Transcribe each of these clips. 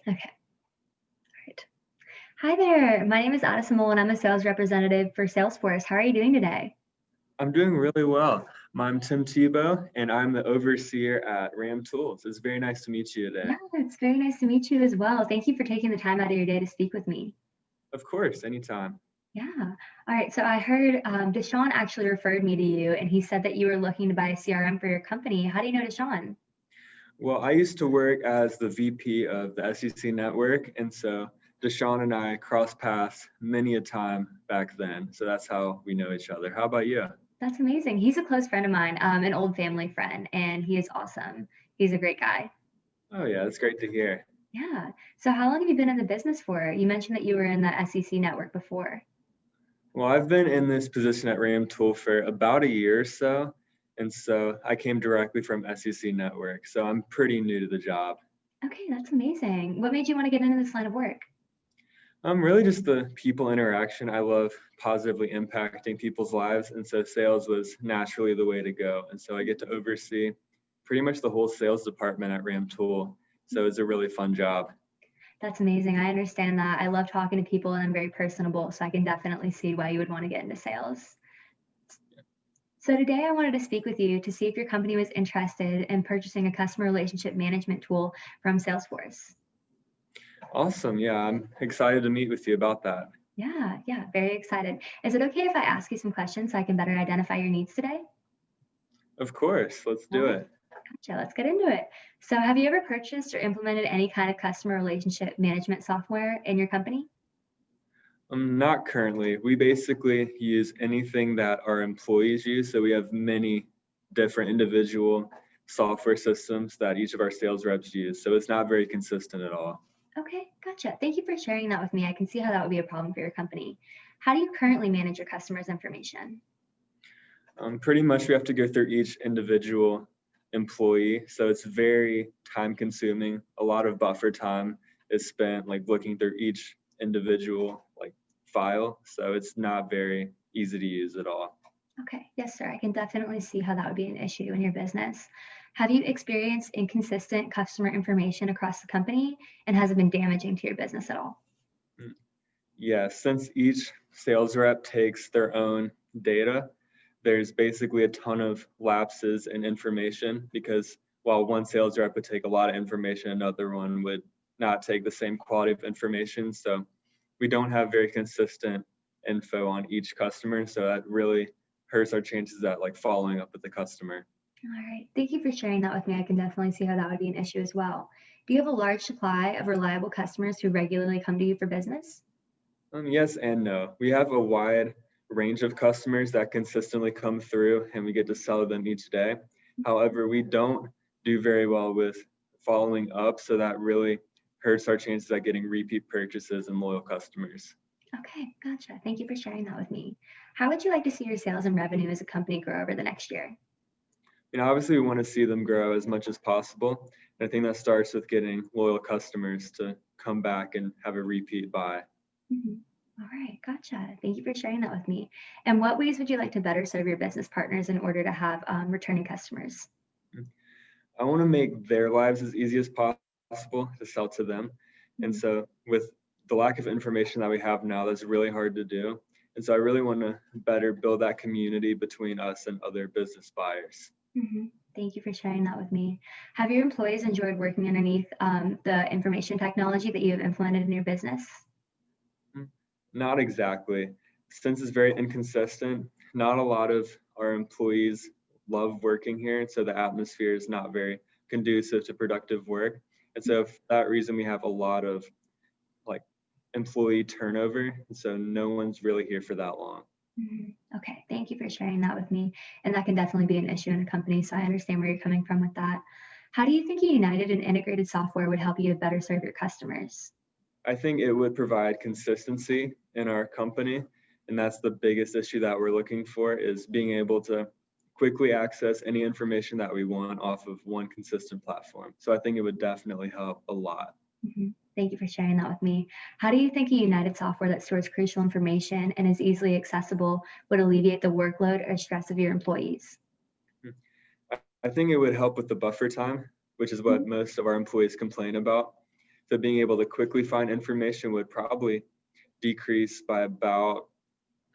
Okay, all right. Hi there. My name is Addison and I'm a sales representative for Salesforce. How are you doing today? I'm doing really well. I'm Tim Tebow, and I'm the overseer at Ram Tools. It's very nice to meet you today. Yeah, it's very nice to meet you as well. Thank you for taking the time out of your day to speak with me. Of course, anytime. Yeah. All right. So I heard Deshaun actually referred me to you, and he said that you were looking to buy a CRM for your company. How do you know Deshaun? Well, I used to work as the VP of the SEC network, and so Deshaun and I crossed paths many a time back then. So that's how we know each other. How about you? That's amazing. He's a close friend of mine, an old family friend, and he is awesome. He's a great guy. Oh, yeah, that's great to hear. Yeah. So how long have you been in the business for? You mentioned that you were in the SEC network before. Well, I've been in this position at Ram Tool for about a year or so. And so I came directly from SEC Network. So I'm pretty new to the job. Okay, that's amazing. What made you want to get into this line of work? Really just the people interaction. I love positively impacting people's lives. And so sales was naturally the way to go. And so I get to oversee pretty much the whole sales department at Ram Tool. So it's a really fun job. That's amazing. I understand that. I love talking to people and I'm very personable, so I can definitely see why you would want to get into sales. So today I wanted to speak with you to see if your company was interested in purchasing a customer relationship management tool from Salesforce. Awesome. Yeah, I'm excited to meet with you about that. Yeah, very excited. Is it okay if I ask you some questions so I can better identify your needs today? Of course, let's All do right, it. gotcha. Let's get into it. So have you ever purchased or implemented any kind of customer relationship management software in your company? Not currently. We basically use anything that our employees use. So we have many different individual software systems that each of our sales reps use. So it's not very consistent at all. Okay, gotcha. Thank you for sharing that with me. I can see how that would be a problem for your company. How do you currently manage your customers' information? Pretty much we have to go through each individual employee. So it's very time consuming. A lot of buffer time is spent like looking through each individual like file. So it's not very easy to use at all. Okay, yes, sir. I can definitely see how that would be an issue in your business. Have you experienced inconsistent customer information across the company, and has it been damaging to your business at all? Mm, Yeah, since each sales rep takes their own data, there's basically a ton of lapses in information because while one sales rep would take a lot of information, another one would not take the same quality of information. So we don't have very consistent info on each customer. So that really hurts our chances at like following up with the customer. All right. Thank you for sharing that with me. I can definitely see how that would be an issue as well. Do you have a large supply of reliable customers who regularly come to you for business? Yes and no. We have a wide range of customers that consistently come through and we get to sell them each day. However, we don't do very well with following up, so that really hurts our chances at getting repeat purchases and loyal customers. Okay, gotcha. Thank you for sharing that with me. How would you like to see your sales and revenue as a company grow over the next year? Obviously, we want to see them grow as much as possible. And I think that starts with getting loyal customers to come back and have a repeat buy. Mhm. All right, gotcha. Thank you for sharing that with me. And what ways would you like to better serve your business partners in order to have returning customers? I want to make their lives as easy as possible to sell to them. And Mhm. so with the lack of information that we have now, that's really hard to do. And so I really want to better build that community between us and other business buyers. Mhm. Thank you for sharing that with me. Have your employees enjoyed working underneath the information technology that you have implemented in your business? Mm, Not exactly. Since it's very inconsistent, not a lot of our employees love working here. And so the atmosphere is not very conducive to productive work. And so for that reason, we have a lot of like employee turnover. And so no one's really here for that long. Mhm. Okay, thank you for sharing that with me. And that can definitely be an issue in a company, so I understand where you're coming from with that. How do you think a united and integrated software would help you to better serve your customers? I think it would provide consistency in our company. And that's the biggest issue that we're looking for is being able to quickly access any information that we want off of one consistent platform. So I think it would definitely help a lot. Mhm. Thank you for sharing that with me. How do you think a united software that stores crucial information and is easily accessible would alleviate the workload or stress of your employees? I think it would help with the buffer time, which is what most of our employees complain about. So being able to quickly find information would probably decrease by about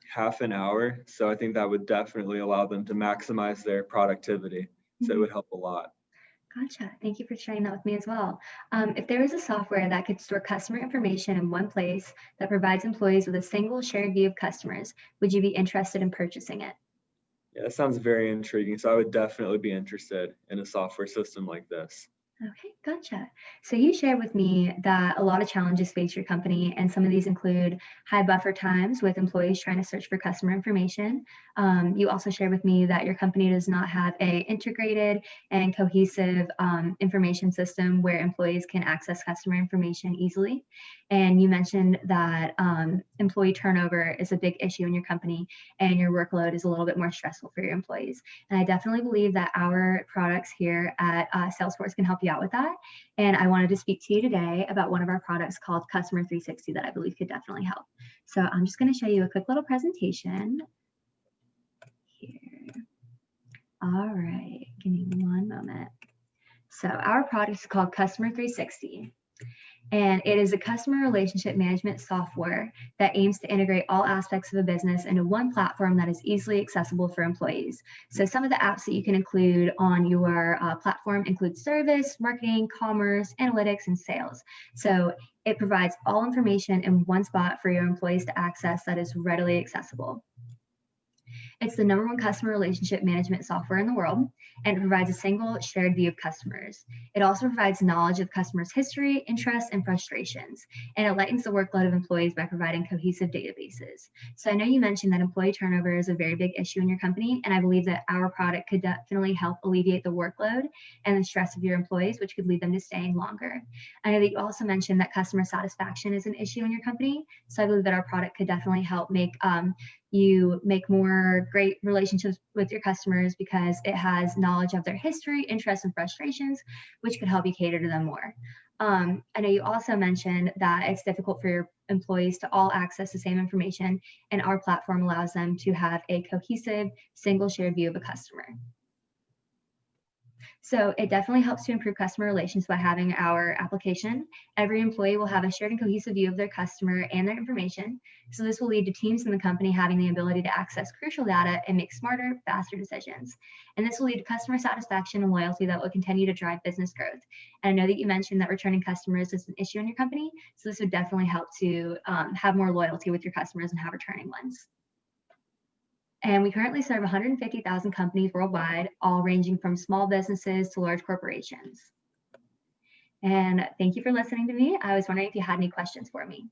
half an hour. So I think that would definitely allow them to maximize their productivity. So it Mhm. would help a lot. Gotcha. Thank you for sharing that with me as well. If there was a software that could store customer information in one place that provides employees with a single shared view of customers, would you be interested in purchasing it? Yeah, that sounds very intriguing. So I would definitely be interested in a software system like this. Okay, gotcha. So you shared with me that a lot of challenges face your company, and some of these include high buffer times with employees trying to search for customer information. You also shared with me that your company does not have a integrated and cohesive information system where employees can access customer information easily. And you mentioned that employee turnover is a big issue in your company, and your workload is a little bit more stressful for your employees. And I definitely believe that our products here at Salesforce can help you out with that. And I wanted to speak to you today about one of our products called Customer 360 that I believe could definitely help. So I'm just going to show you a quick little presentation here. All right, give me one moment. So our product is called Customer 360. And it is a customer relationship management software that aims to integrate all aspects of a business into one platform that is easily accessible for employees. So some of the apps that you can include on your platform include service, marketing, commerce, analytics, and sales. So it provides all information in one spot for your employees to access that is readily accessible. It's the number one customer relationship management software in the world, and it provides a single shared view of customers. It also provides knowledge of customers' history, interests, and frustrations, and it lightens the workload of employees by providing cohesive databases. So I know you mentioned that employee turnover is a very big issue in your company, and I believe that our product could definitely help alleviate the workload and the stress of your employees, which could lead them to staying longer. I know that you also mentioned that customer satisfaction is an issue in your company, so I believe that our product could definitely help make you make more great relationships with your customers because it has knowledge of their history, interests, and frustrations, which could help you cater to them more. I know you also mentioned that it's difficult for your employees to all access the same information, and our platform allows them to have a cohesive, single shared view of a customer. So it definitely helps to improve customer relations by having our application. Every employee will have a shared and cohesive view of their customer and their information. So this will lead to teams in the company having the ability to access crucial data and make smarter, faster decisions. And this will lead to customer satisfaction and loyalty that will continue to drive business growth. And I know that you mentioned that returning customers is an issue in your company. So this would definitely help to have more loyalty with your customers and have returning ones. And we currently serve 150,000 companies worldwide, all ranging from small businesses to large corporations. And thank you for listening to me. I was wondering if you had any questions for me.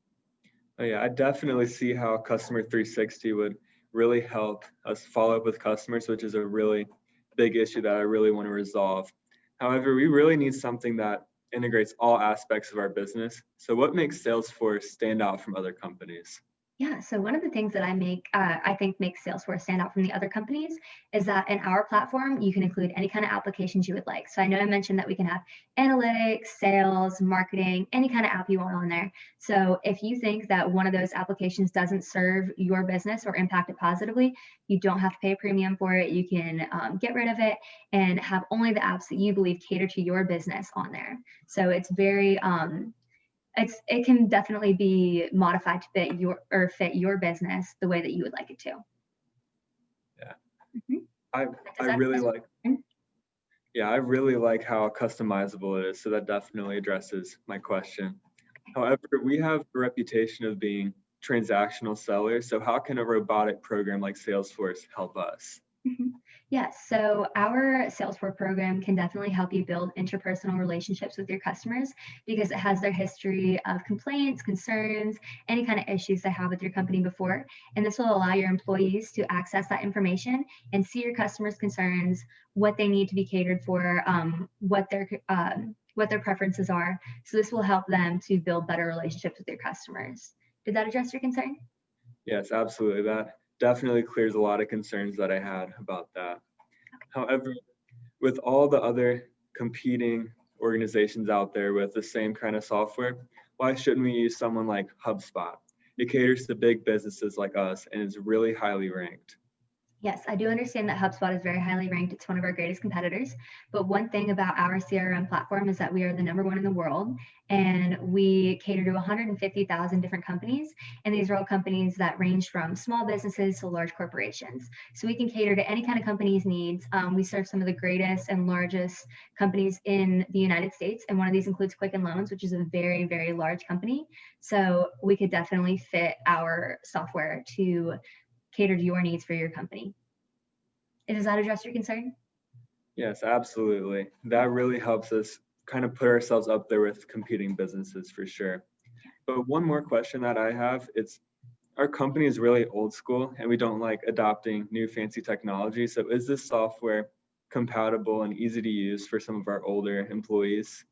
Oh yeah, I definitely see how Customer 360 would really help us follow up with customers, which is a really big issue that I really want to resolve. However, we really need something that integrates all aspects of our business. So what makes Salesforce stand out from other companies? Yeah, so one of the things that I think makes Salesforce stand out from the other companies is that in our platform, you can include any kind of applications you would like. So I know I mentioned that we can have analytics, sales, marketing, any kind of app you want on there. So if you think that one of those applications doesn't serve your business or impact it positively, you don't have to pay a premium for it. You can get rid of it and have only the apps that you believe cater to your business on there. So it's very it can definitely be modified to fit your business the way that you would like it to. Yeah, Mhm. I Does I that really address your like question? yeah, I really like how customizable it is. So that definitely addresses my question. However, we have a reputation of being transactional sellers. So how can a robotic program like Salesforce help us? Mhm. Yes, so our Salesforce program can definitely help you build interpersonal relationships with your customers because it has their history of complaints, concerns, any kind of issues they have with your company before. And this will allow your employees to access that information and see your customers' concerns, what they need to be catered for, what their preferences are. So this will help them to build better relationships with your customers. Did that address your concern? Yes, absolutely. That definitely clears a lot of concerns that I had about that. However, with all the other competing organizations out there with the same kind of software, why shouldn't we use someone like HubSpot? It caters to big businesses like us and is really highly ranked. Yes, I do understand that HubSpot is very highly ranked. It's one of our greatest competitors. But one thing about our CRM platform is that we are the number one in the world, and we cater to 150,000 different companies. And these are all companies that range from small businesses to large corporations. So we can cater to any kind of company's needs. We serve some of the greatest and largest companies in the United States. And one of these includes Quicken Loans, which is a very, very large company. So we could definitely fit our software to cater to your needs for your company. Does that address your concern? Yes, absolutely. That really helps us kind of put ourselves up there with competing businesses for sure. But one more question that I have, it's our company is really old school and we don't like adopting new fancy technology. So is this software compatible and easy to use for some of our older employees?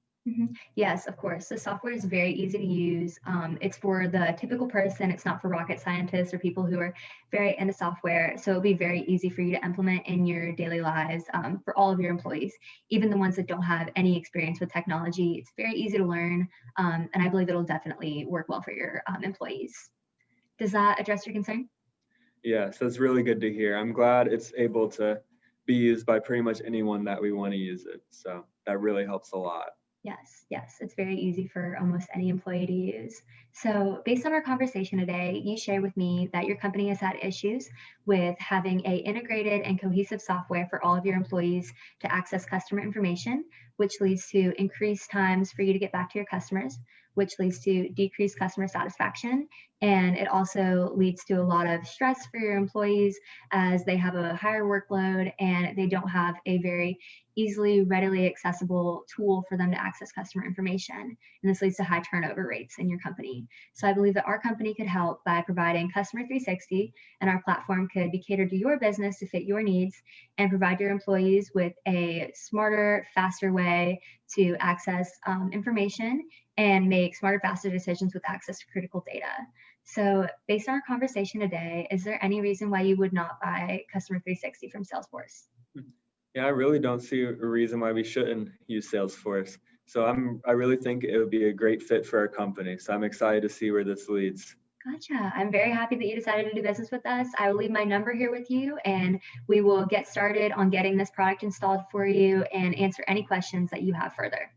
Yes, of course. The software is very easy to use. It's for the typical person. It's not for rocket scientists or people who are very into software. So it'll be very easy for you to implement in your daily lives for all of your employees, even the ones that don't have any experience with technology. It's very easy to learn, and I believe it'll definitely work well for your employees. Does that address your concern? Yes, that's really good to hear. I'm glad it's able to be used by pretty much anyone that we want to use it. So that really helps a lot. Yes, yes, it's very easy for almost any employee to use. So, based on our conversation today, you shared with me that your company has had issues with having a integrated and cohesive software for all of your employees to access customer information, which leads to increased times for you to get back to your customers, which leads to decreased customer satisfaction, and it also leads to a lot of stress for your employees as they have a higher workload and they don't have a very easily, readily accessible tool for them to access customer information. And this leads to high turnover rates in your company. So I believe that our company could help by providing Customer 360, and our platform could be catered to your business to fit your needs and provide your employees with a smarter, faster way to access information and make smarter, faster decisions with access to critical data. So, based on our conversation today, is there any reason why you would not buy Customer 360 from Salesforce? Yeah, I really don't see a reason why we shouldn't use Salesforce. So I really think it would be a great fit for our company. So I'm excited to see where this leads. Gotcha. I'm very happy that you decided to do business with us. I will leave my number here with you, and we will get started on getting this product installed for you and answer any questions that you have further.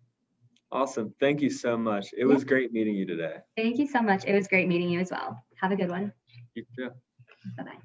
Awesome. Thank you so much. It Yeah, was great meeting you today. thank you so much. It was great meeting you as well. Have a good one. You too. Bye bye.